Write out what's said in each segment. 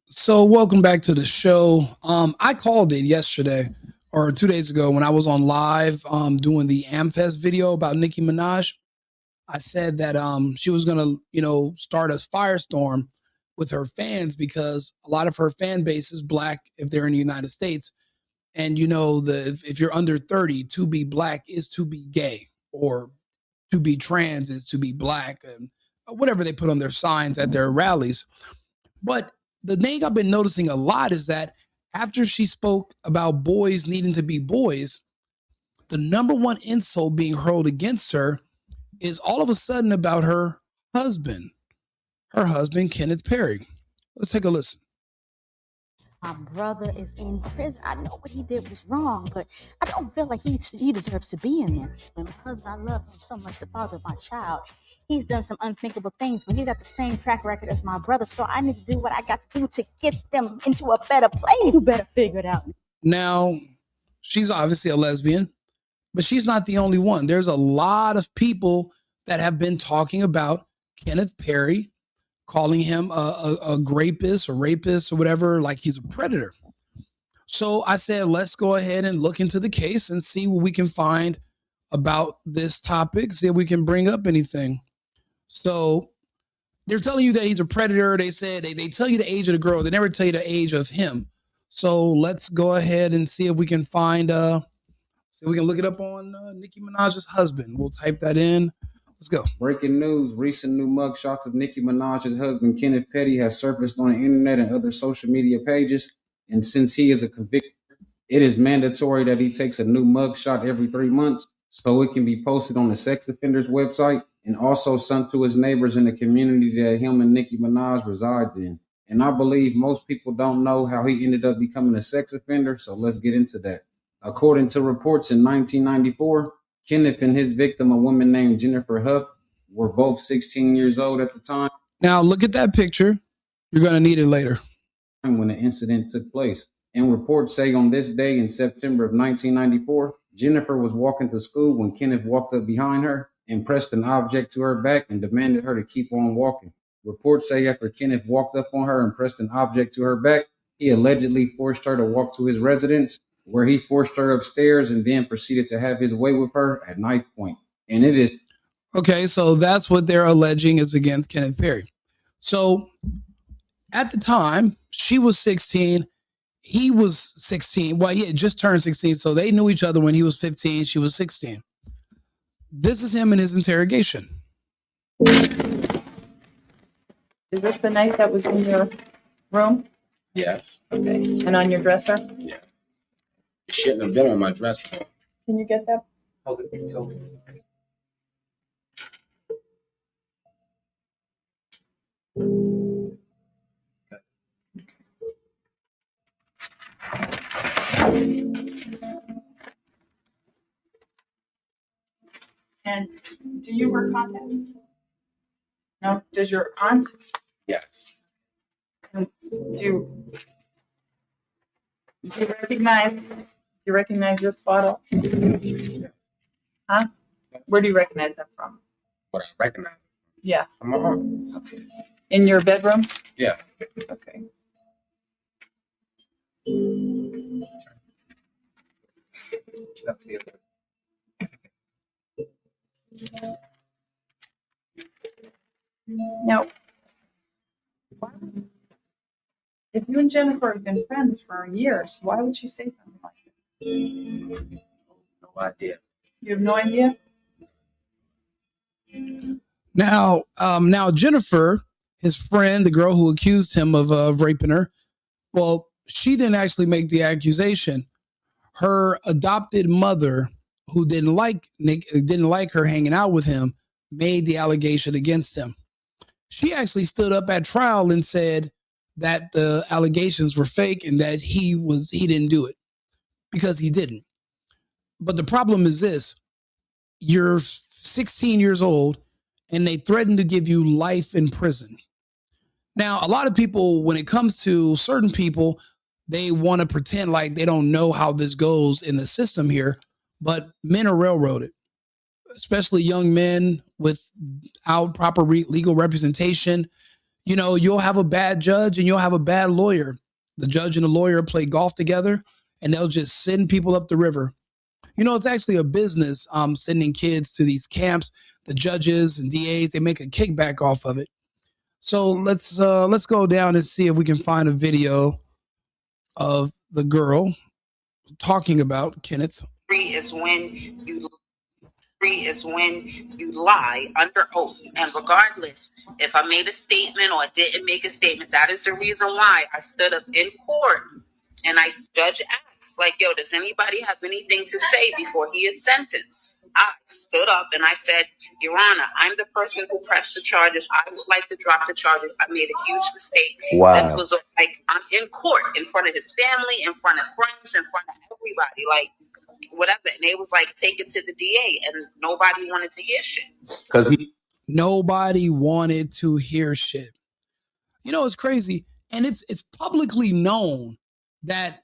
So welcome back to the show. I called it yesterday or 2 days ago when I was on live doing the AMFest video about Nicki Minaj. I said that she was gonna, start a firestorm with her fans because a lot of her fan base is black if they're in the United States. And if you're under 30, to be black is to be gay, or to be trans is to be black, and whatever they put on their signs at their rallies. But the thing I've been noticing a lot is that after she spoke about boys needing to be boys, the number one insult being hurled against her is all of a sudden about her husband, Kenneth Perry. Let's take a listen. My brother is in prison. I know what he did was wrong, but I don't feel like he deserves to be in there. And because I love him so much, the father of my child, he's done some unthinkable things, but he got the same track record as my brother. So I need to do what I got to do to get them into a better place. You better figure it out. Now, she's obviously a lesbian, but she's not the only one. There's a lot of people that have been talking about Kenneth Perry, calling him a rapist or whatever, like he's a predator. So I said, let's go ahead and look into the case and see what we can find about this topic, see if we can bring up anything. So they're telling you that he's a predator. They said they tell you the age of the girl. They never tell you the age of him. So let's go ahead and see if we can find, see if we can look it up on Nicki Minaj's husband. We'll type that in. Let's go. Breaking news. Recent new mugshots of Nicki Minaj's husband, Kenneth Petty, has surfaced on the internet and other social media pages. And since he is a convicted, it is mandatory that he takes a new mugshot every 3 months so it can be posted on the sex offender's website and also sent to his neighbors in the community that him and Nicki Minaj resides in. And I believe most people don't know how he ended up becoming a sex offender, so let's get into that. According to reports in 1994, Kenneth and his victim, a woman named Jennifer Huff, were both 16 years old at the time. Now look at that picture. You're going to need it later. When the incident took place. And reports say on this day in September of 1994, Jennifer was walking to school when Kenneth walked up behind her and pressed an object to her back and demanded her to keep on walking. Reports say after Kenneth walked up on her and pressed an object to her back, he allegedly forced her to walk to his residence, where he forced her upstairs and then proceeded to have his way with her at knife point. And it is... Okay, so that's what they're alleging is against Kenneth Perry. So at the time, she was 16. He was 16. Well, he had just turned 16, so they knew each other when he was 15. She was 16. This is him in his interrogation. Is this the knife that was in your room? Yes. Okay. And on your dresser? Yeah. It shouldn't have been on my dresser. Can you get that? Hold it, hold it. And do you wear contacts? No. Does your aunt? Yes. Do you recognize this photo? Huh? Where do you recognize that from? What I recognize? Yeah. From my aunt. Okay. In your bedroom? Yeah. Okay. Up to you. Now, if you and Jennifer have been friends for years, why would she say something like that? No idea. You have no idea? Now Jennifer, his friend, the girl who accused him of raping her, well, she didn't actually make the accusation. Her adopted mother, who didn't like her hanging out with him, made the allegation against him. She actually stood up at trial and said that the allegations were fake and that he didn't do it, because he didn't. But the problem is this: you're 16 years old and they threaten to give you life in prison. Now, a lot of people, when it comes to certain people, they want to pretend like they don't know how this goes in the system here, but men are railroaded, especially young men without proper legal representation. You know, you'll have a bad judge and you'll have a bad lawyer. The judge and the lawyer play golf together and they'll just send people up the river. You know, it's actually a business sending kids to these camps. The judges and DAs, they make a kickback off of it. So let's go down and see if we can find a video of the girl talking about Kenneth. Free is when you lie under oath. And regardless if I made a statement or I didn't make a statement, that is the reason why I stood up in court and judge asked, like, yo, does anybody have anything to say before he is sentenced? I stood up and I said, Your Honor, I'm the person who pressed the charges. I would like to drop the charges. I made a huge mistake. Wow. This was like, I'm in court in front of his family, in front of friends, in front of everybody, like whatever. And they was like, take it to the DA, and nobody wanted to hear shit. Nobody wanted to hear shit. You know, it's crazy. And it's publicly known that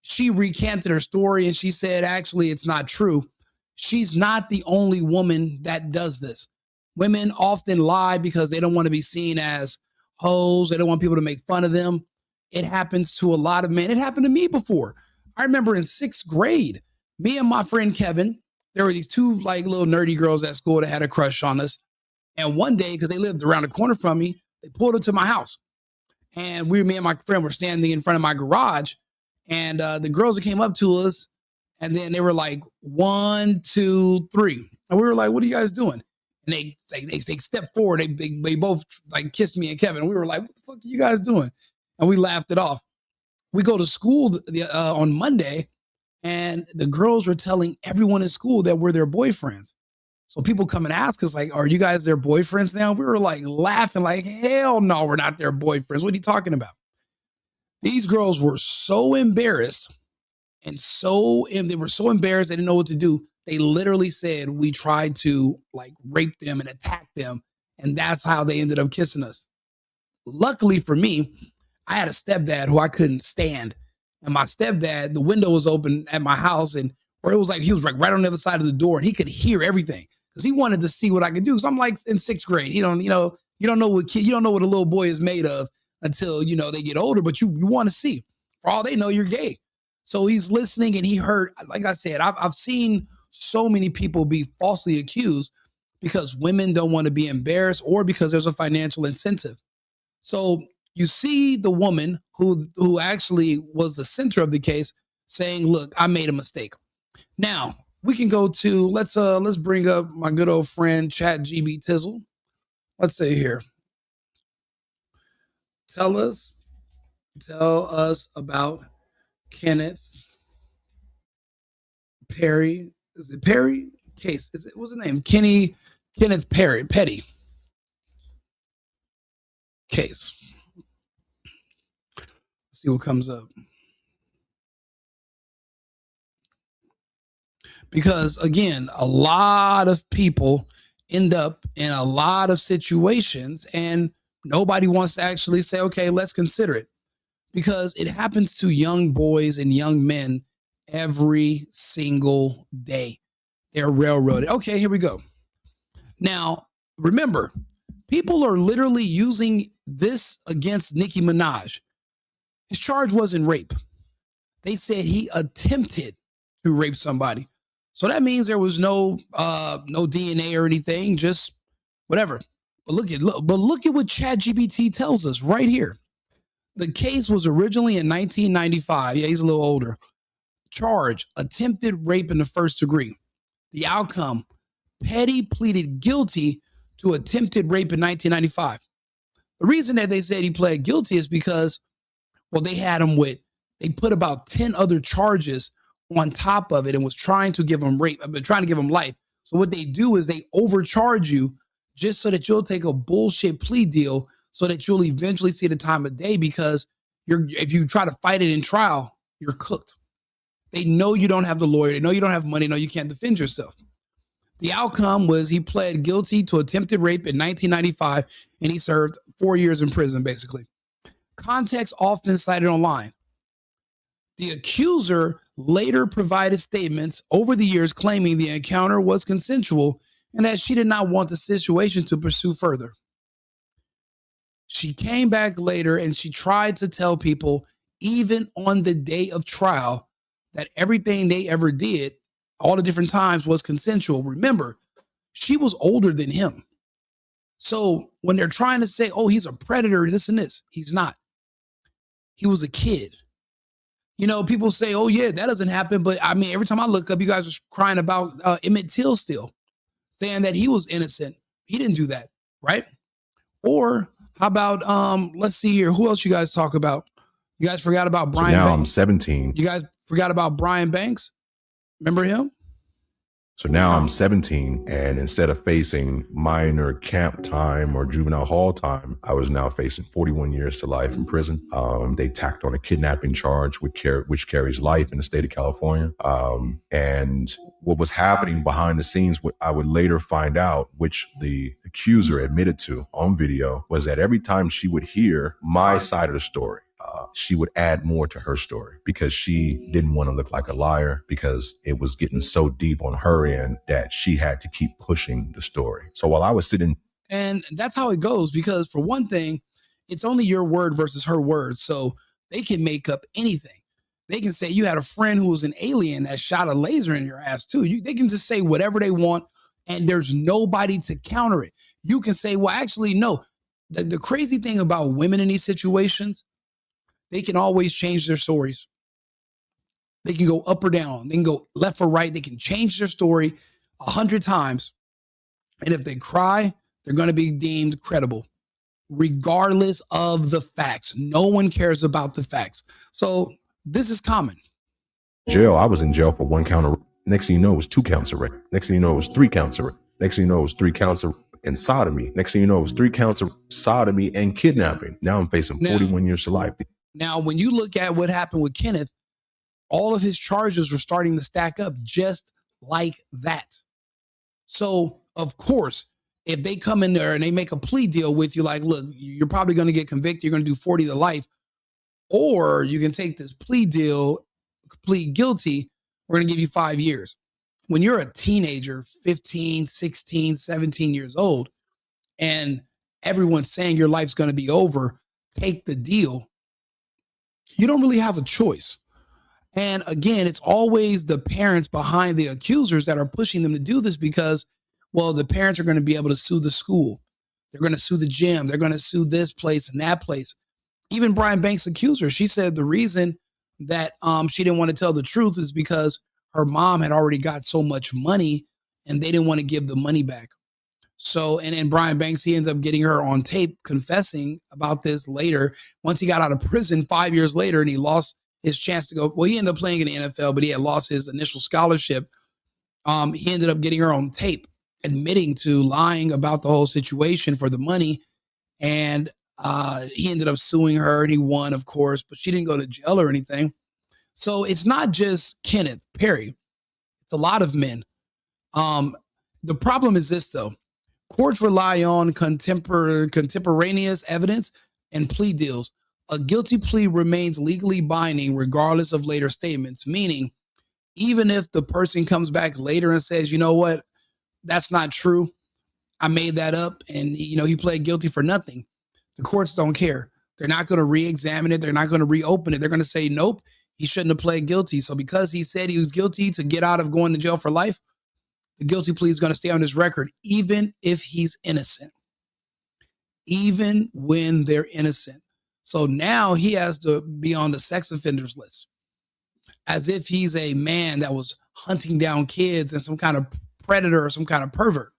she recanted her story and she said, actually, it's not true. She's not the only woman that does this. Women often lie because they don't want to be seen as hoes. They don't want people to make fun of them. It happens to a lot of men. It happened to me before. I remember in 6th grade, me and my friend Kevin, there were these two like little nerdy girls at school that had a crush on us. And one day, because they lived around the corner from me, they pulled up to my house. And me and my friend were standing in front of my garage. And the girls that came up to us, and then they were like, 1, 2, 3. And we were like, what are you guys doing? And they stepped forward. They both like kissed me and Kevin. And we were like, what the fuck are you guys doing? And we laughed it off. We go to school on Monday, and the girls were telling everyone in school that we're their boyfriends. So people come and ask us, like, are you guys their boyfriends now? We were like laughing, like, hell no, we're not their boyfriends. What are you talking about? These girls were so embarrassed and they were so embarrassed they didn't know what to do. They literally said we tried to like rape them and attack them. And that's how they ended up kissing us. Luckily for me, I had a stepdad who I couldn't stand. And my stepdad, the window was open at my house, and or it was like he was like right on the other side of the door, and he could hear everything because he wanted to see what I could do. So I'm like in 6th grade. You don't know what a little boy is made of until they get older, but you want to see. For all they know, you're gay. So he's listening, and he heard, like I said, I've seen so many people be falsely accused because women don't want to be embarrassed or because there's a financial incentive. So you see the woman who actually was the center of the case saying, look, I made a mistake. Now we can go to, let's bring up my good old friend, ChatGB Tizzle. Let's say here, tell us about Kenneth Perry. Is it Perry case? What's the name? Kenneth Perry Petty case. Let's see what comes up. Because again, a lot of people end up in a lot of situations and nobody wants to actually say, okay, let's consider it. Because it happens to young boys and young men every single day. They're railroaded. Okay, here we go. Now, remember, people are literally using this against Nicki Minaj. His charge wasn't rape. They said he attempted to rape somebody. So that means there was no DNA or anything, just whatever. But look at what ChatGPT tells us right here. The case was originally in 1995. Yeah, he's a little older. Charge, attempted rape in the 1st degree. The outcome, Petty pleaded guilty to attempted rape in 1995. The reason that they said he pled guilty is because, well, they put about 10 other charges on top of it and was trying to give him trying to give him life. So what they do is they overcharge you just so that you'll take a bullshit plea deal so that you'll eventually see the time of day, because if you try to fight it in trial, you're cooked. They know you don't have the lawyer. They know you don't have money. They know you can't defend yourself. The outcome was he pled guilty to attempted rape in 1995, and he served 4 years in prison, basically. Context often cited online. The accuser later provided statements over the years claiming the encounter was consensual and that she did not want the situation to pursue further. She came back later and she tried to tell people, even on the day of trial, that everything they ever did, all the different times, was consensual. Remember, she was older than him. So when they're trying to say, oh, he's a predator, this and this, he's not. He was a kid. You know, people say, oh, yeah, that doesn't happen. But I mean, every time I look up, you guys are crying about Emmett Till still, saying that he was innocent. He didn't do that, right? Or how about, let's see here. Who else you guys talk about? You guys forgot about Brian Banks. Now Banks. I'm 17. You guys forgot about Brian Banks? Remember him? So now I'm 17, and instead of facing minor camp time or juvenile hall time, I was now facing 41 years to life in prison. They tacked on a kidnapping charge, which carries life in the state of California. And what was happening behind the scenes, what I would later find out, which the accuser admitted to on video, was that every time she would hear my side of the story, she would add more to her story because she didn't want to look like a liar, because it was getting so deep on her end that she had to keep pushing the story. So while I was sitting. And that's how it goes, because for one thing, it's only your word versus her word. So they can make up anything. They can say you had a friend who was an alien that shot a laser in your ass too. They can just say whatever they want and there's nobody to counter it. You can say, well, actually, no. The crazy thing about women in these situations, they can always change their stories. They can go up or down. They can go left or right. They can change their story 100 times. And if they cry, they're going to be deemed credible, regardless of the facts. No one cares about the facts. So this is common. Jail. I was in jail for 1 count of rape. Next thing you know, it was 2 counts of rape. Next thing you know, it was 3 counts of rape. Next thing you know, it was 3 counts of and sodomy. Next thing you know, it was 3 counts of sodomy and kidnapping. Now I'm facing 41 years to life. Now, when you look at what happened with Kenneth, all of his charges were starting to stack up just like that. So, of course, if they come in there and they make a plea deal with you, like, look, you're probably going to get convicted, you're going to do 40 to life, or you can take this plea deal, plead guilty, we're going to give you 5 years. When you're a teenager, 15, 16, 17 years old, and everyone's saying your life's going to be over, take the deal, you don't really have a choice. And again, it's always the parents behind the accusers that are pushing them to do this because, well, the parents are going to be able to sue the school. They're going to sue the gym. They're going to sue this place and that place. Even Brian Banks' accuser, she said the reason that she didn't want to tell the truth is because her mom had already got so much money and they didn't want to give the money back. So, and then Brian Banks, he ends up getting her on tape confessing about this later. Once he got out of prison 5 years later and he lost his chance to go, well, he ended up playing in the NFL, but he had lost his initial scholarship. He ended up getting her on tape, admitting to lying about the whole situation for the money. And he ended up suing her and he won, of course, but she didn't go to jail or anything. So it's not just Kenneth Perry. It's a lot of men. The problem is this, though. Courts rely on contemporaneous evidence and plea deals. A guilty plea remains legally binding regardless of later statements, meaning even if the person comes back later and says, you know what, that's not true, I made that up, and he pled guilty for nothing, the courts don't care. They're not going to re-examine it. They're not going to reopen it. They're going to say, nope, he shouldn't have pled guilty. So because he said he was guilty to get out of going to jail for life, the guilty plea is going to stay on his record, even if he's innocent, even when they're innocent. So now he has to be on the sex offenders list as if he's a man that was hunting down kids and some kind of predator or some kind of pervert.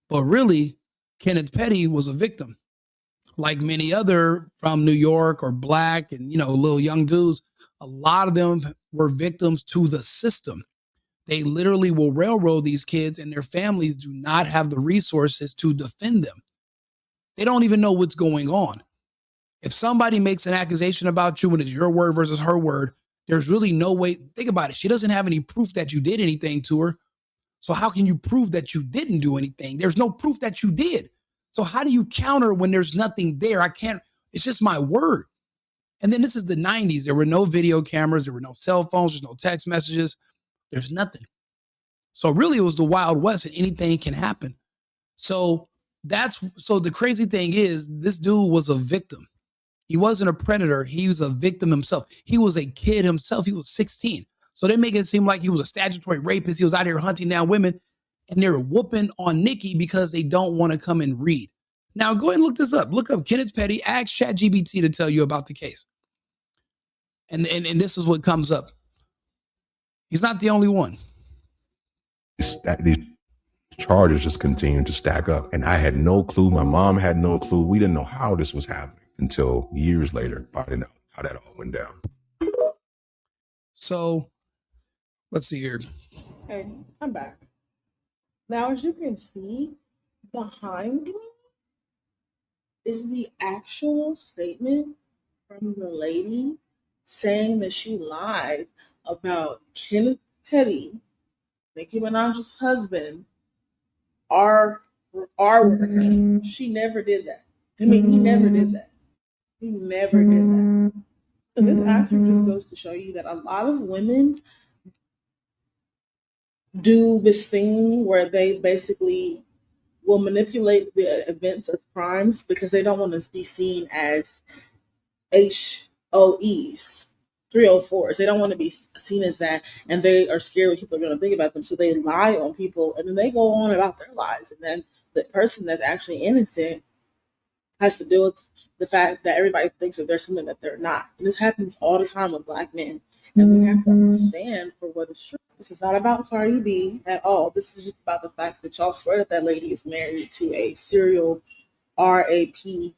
But really, Kenneth Petty was a victim. Like many other from New York or black and, little young dudes, a lot of them were victims to the system. They literally will railroad these kids and their families do not have the resources to defend them. They don't even know what's going on. If somebody makes an accusation about you and it's your word versus her word, there's really no way. Think about it. She doesn't have any proof that you did anything to her. So how can you prove that you didn't do anything? There's no proof that you did. So how do you counter when there's nothing there? I can't, it's just my word. And then this is the 90s. There were no video cameras. There were no cell phones. There's no text messages. There's nothing. So really it was the Wild West and anything can happen. So So the crazy thing is, this dude was a victim. He wasn't a predator. He was a victim himself. He was a kid himself. He was 16. So they make it seem like he was a statutory rapist. He was out here hunting down women, and they're whooping on Nicki because they don't want to come and read. Now go ahead and look this up. Look up Kenneth Petty. Ask ChatGPT to tell you about the case. And this is what comes up. He's not the only one. These charges just continued to stack up, and I had no clue. My mom had no clue. We didn't know how this was happening until years later. Finding out how that all went down. So let's see here. Okay, I'm back. Now, as you can see, behind me is the actual statement from the lady saying that she lied about Kenneth Petty, Nicki Minaj's husband, our worker. She never did that. I mean, he never did that. He never did that. So this actually just goes to show you that a lot of women do this thing where they basically will manipulate the events of crimes because they don't want to be seen as HOEs, 304s. They don't want to be seen as that, and they are scared what people are going to think about them. So they lie on people, and then they go on about their lives. And then the person that's actually innocent has to deal with the fact that everybody thinks that they're something that they're not. And this happens all the time with Black men. And we have to understand for what is true. This is not about Cardi B at all. This is just about the fact that y'all swear that that lady is married to a serial RAPISTS.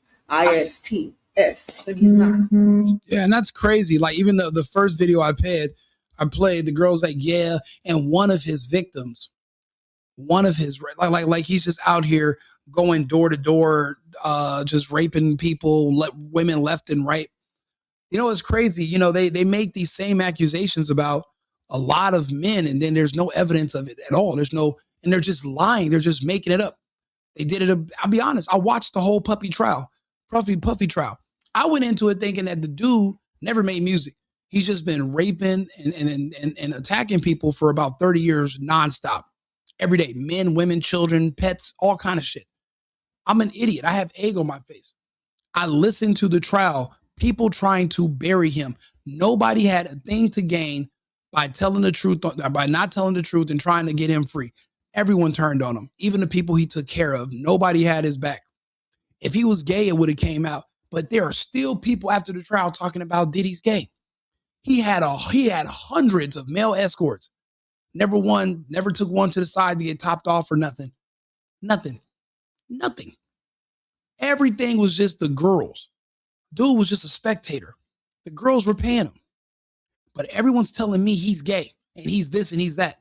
And he's not. Yeah, and that's crazy. Like even the first video I played, the girl's like, yeah, and one of his victims, like he's just out here going door to door, just raping people, women left and right. You know, it's crazy. You know, they make these same accusations about a lot of men, and then there's no evidence of it at all. And they're just lying. They're just making it up. They did it. I'll be honest. I watched the whole Puffy trial. I went into it thinking that the dude never made music. He's just been raping and attacking people for about 30 years nonstop. Every day, men, women, children, pets, all kind of shit. I'm an idiot. I have egg on my face. I listened to the trial, people trying to bury him. Nobody had a thing to gain by telling the truth, by not telling the truth and trying to get him free. Everyone turned on him, even the people he took care of. Nobody had his back. If he was gay, it would have came out. But there are still people after the trial talking about Diddy's gay. He had hundreds of male escorts. Never took one to the side to get topped off or nothing. Nothing. Everything was just the girls. Dude was just a spectator. The girls were paying him. But everyone's telling me he's gay and he's this and he's that.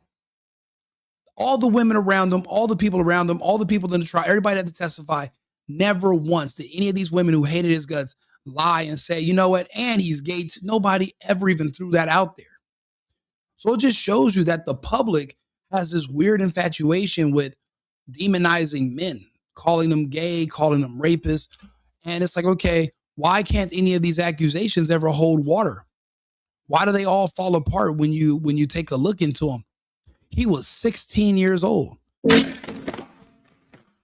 All the women around him, all the people around him, all the people in the trial, everybody had to testify. Never once did any of these women who hated his guts lie and say, you know what, and he's gay too. Nobody ever even threw that out there. So it just shows you that the public has this weird infatuation with demonizing men, calling them gay, calling them rapists. And it's like, okay, why can't any of these accusations ever hold water? Why do they all fall apart when you take a look into them? He was 16 years old.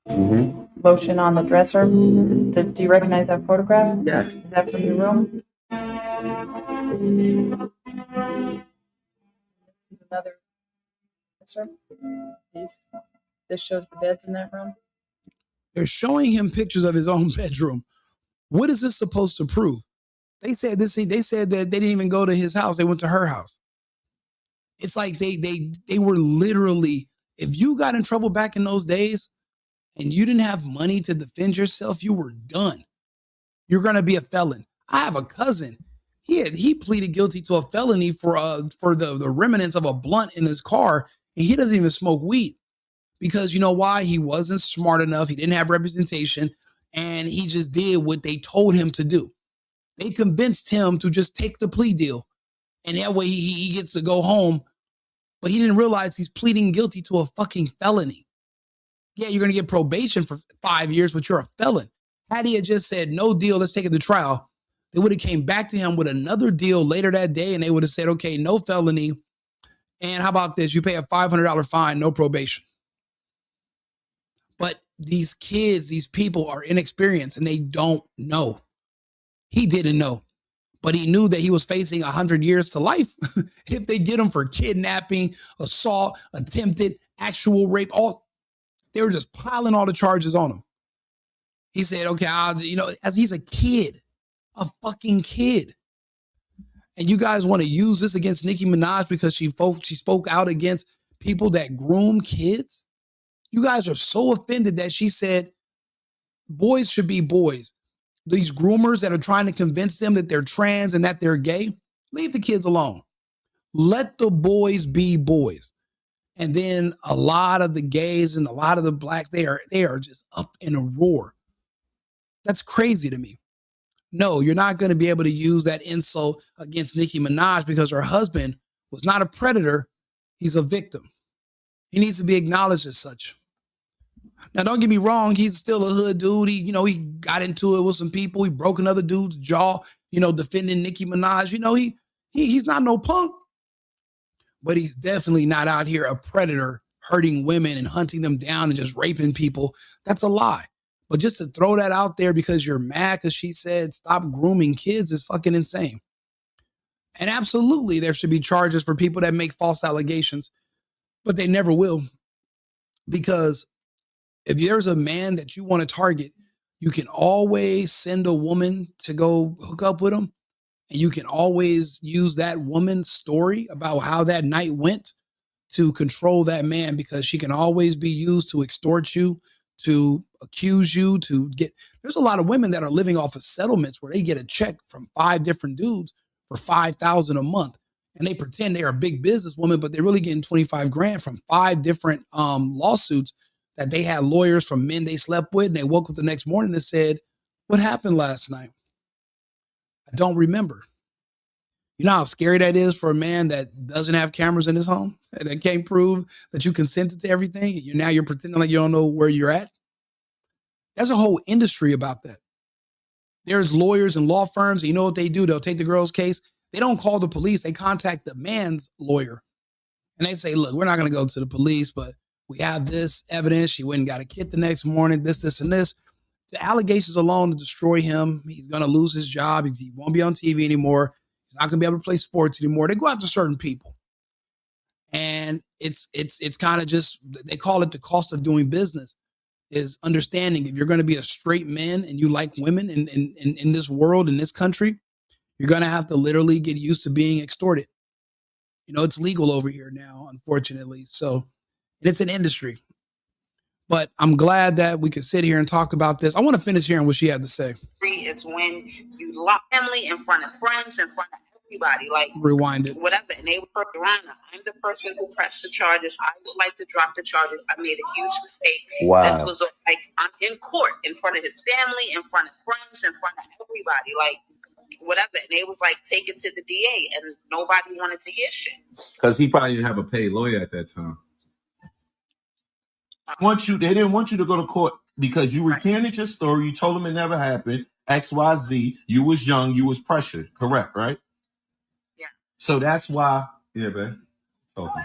Mm-hmm. Lotion on the dresser. Do you recognize that photograph? Yeah. Is that from your room? Another dresser. This shows the beds in that room. They're showing him pictures of his own bedroom. What is this supposed to prove? They said that they didn't even go to his house. They went to her house. It's like they were literally, if you got in trouble back in those days and you didn't have money to defend yourself, you were done. You're going to be a felon. I have a cousin. He pleaded guilty to a felony for the remnants of a blunt in his car, and he doesn't even smoke weed because you know why? He wasn't smart enough. He didn't have representation, and he just did what they told him to do. They convinced him to just take the plea deal, and that way he gets to go home. But he didn't realize he's pleading guilty to a fucking felony. Yeah, you're going to get probation for 5 years, but you're a felon. Had he had just said, no deal, let's take it to trial, they would have came back to him with another deal later that day, and they would have said, okay, no felony, and how about this? You pay a $500 fine, no probation. But these kids, these people are inexperienced and they don't know. He didn't know, but he knew that he was facing 100 years to life if they get him for kidnapping, assault, attempted, actual rape. All they were just piling all the charges on him. He said, okay, as he's a kid, a fucking kid. And you guys want to use this against Nicki Minaj because she spoke out against people that groom kids? You guys are so offended that she said boys should be boys. These groomers that are trying to convince them that they're trans and that they're gay, leave the kids alone. Let the boys be boys. And then a lot of the gays and a lot of the blacks, they are just up in a roar. That's crazy to me. No, you're not going to be able to use that insult against Nicki Minaj because her husband was not a predator. He's a victim. He needs to be acknowledged as such. Now, don't get me wrong. He's still a hood dude. He got into it with some people. He broke another dude's jaw, defending Nicki Minaj. He's not no punk, but he's definitely not out here a predator, hurting women and hunting them down and just raping people. That's a lie. But just to throw that out there because you're mad because she said stop grooming kids is fucking insane. And absolutely, there should be charges for people that make false allegations, but they never will. Because if there's a man that you want to target, you can always send a woman to go hook up with him. And you can always use that woman's story about how that night went to control that man, because she can always be used to extort you, to accuse you, to get. There's a lot of women that are living off of settlements where they get a check from 5 different dudes for $5,000 a month. And they pretend they're a big businesswoman, but they're really getting 25 grand from 5 different lawsuits that they had lawyers from men they slept with. And they woke up the next morning and said, what happened last night? I don't remember. You know how scary that is for a man that doesn't have cameras in his home and that can't prove that you consented to everything. And you're pretending like you don't know where you're at. There's a whole industry about that. There's lawyers and law firms. And you know what they do? They'll take the girl's case. They don't call the police. They contact the man's lawyer. And they say, look, we're not going to go to the police, but we have this evidence. She went and got a kit the next morning, this, and this. The allegations alone to destroy him. He's going to lose his job. He won't be on TV anymore. He's not going to be able to play sports anymore. They go after certain people. And it's kind of just, they call it the cost of doing business, is understanding if you're going to be a straight man and you like women in this world, in this country, you're going to have to literally get used to being extorted. It's legal over here now, unfortunately. So it's an industry. But I'm glad that we could sit here and talk about this. I want to finish hearing what she had to say. It's when you lock family in front of friends, in front of everybody, like rewind it, whatever. And they were around. I'm the person who pressed the charges. I would like to drop the charges. I made a huge mistake. Wow. This was like, I'm in court in front of his family, in front of friends, in front of everybody, like whatever. And they was like, take it to the DA, and nobody wanted to hear shit. Because he probably didn't have a paid lawyer at that time. They didn't want you to go to court because you recanted your story. You told them it never happened. XYZ. You was young. You was pressured. Correct, right? Yeah. So that's why. Yeah, man. Talking.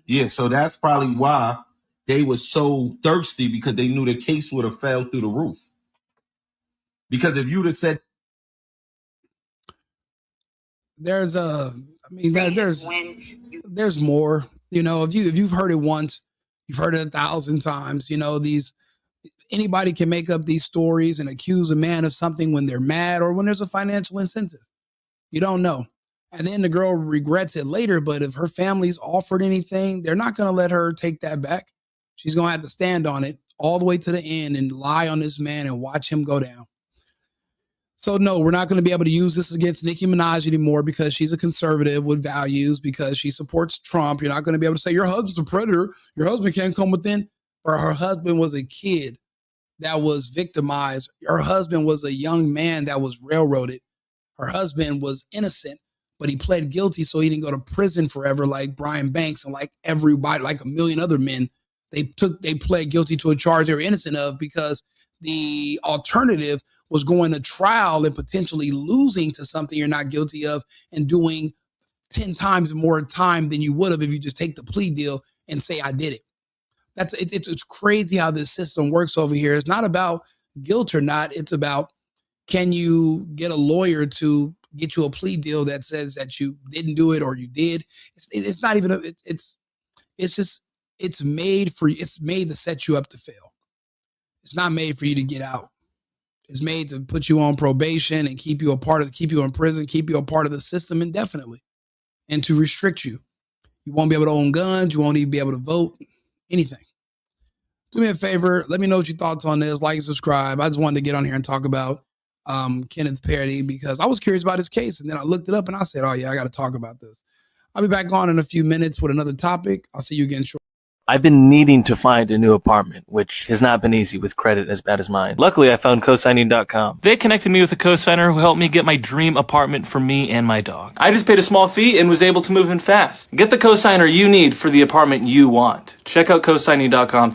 Yeah. So that's probably why they were so thirsty, because they knew the case would have fell through the roof. Because if you'd have said, there's more. If you've heard it once, you've heard it 1,000 times. Anybody can make up these stories and accuse a man of something when they're mad or when there's a financial incentive. You don't know. And then the girl regrets it later. But if her family's offered anything, they're not going to let her take that back. She's going to have to stand on it all the way to the end and lie on this man and watch him go down. So no, we're not going to be able to use this against Nicki Minaj anymore because she's a conservative with values, because she supports Trump. You're not going to be able to say your husband's a predator. Your husband can't come within. Or her husband was a kid that was victimized. Her husband was a young man that was railroaded. Her husband was innocent, but he pled guilty, so he didn't go to prison forever like Brian Banks and like everybody, like a million other men. They pled guilty to a charge they were innocent of, because the alternative was going to trial and potentially losing to something you're not guilty of and doing 10 times more time than you would have if you just take the plea deal and say, I did it. It's crazy how this system works over here. It's not about guilt or not. It's about, can you get a lawyer to get you a plea deal that says that you didn't do it or you did? It's not even it's made to set you up to fail. It's not made for you to get out. It's made to put you on probation and keep you in prison, keep you a part of the system indefinitely, and to restrict you. You won't be able to own guns. You won't even be able to vote, anything. Do me a favor. Let me know what your thoughts on this. Like and subscribe. I just wanted to get on here and talk about Kenneth Perry because I was curious about his case. And then I looked it up and I said, oh, yeah, I got to talk about this. I'll be back on in a few minutes with another topic. I'll see you again shortly. I've been needing to find a new apartment, which has not been easy with credit as bad as mine. Luckily, I found cosigning.com. They connected me with a cosigner who helped me get my dream apartment for me and my dog. I just paid a small fee and was able to move in fast. Get the cosigner you need for the apartment you want. Check out cosigning.com.